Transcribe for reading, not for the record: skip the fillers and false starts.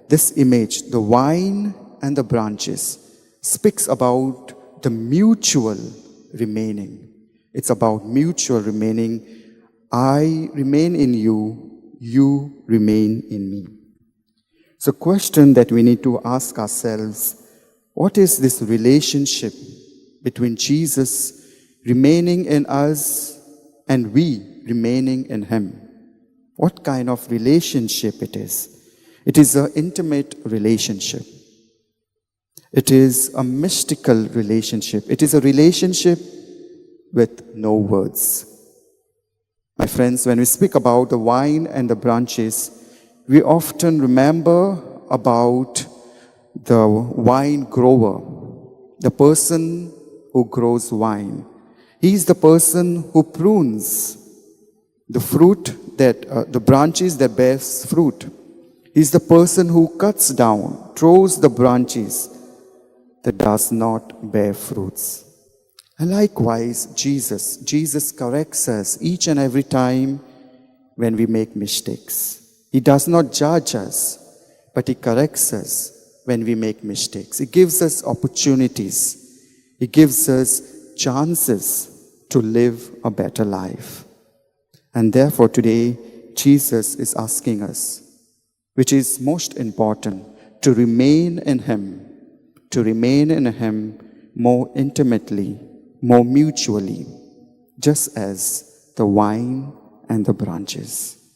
this image, the vine and the branches, speaks about the mutual remaining. It's about mutual remaining. I remain in you, you remain in me. So, question that we need to ask ourselves, what is this relationship between Jesus remaining in us and we remaining in him? What kind of relationship it is? It is an intimate relationship. It is a mystical relationship. It is a relationship with no words. My friends, when we speak about the vine and the branches, we often remember about the wine grower, the person who grows wine. He is the person who prunes the fruit the branches that bears fruit. He is the person who cuts down, throws the branches that does not bear fruits. And likewise, Jesus corrects us each and every time when we make mistakes. He does not judge us, but he corrects us when we make mistakes. He gives us opportunities. He gives us chances to live a better life. And therefore today, Jesus is asking us, which is most important, to remain in him more intimately, more mutually, just as the vine and the branches.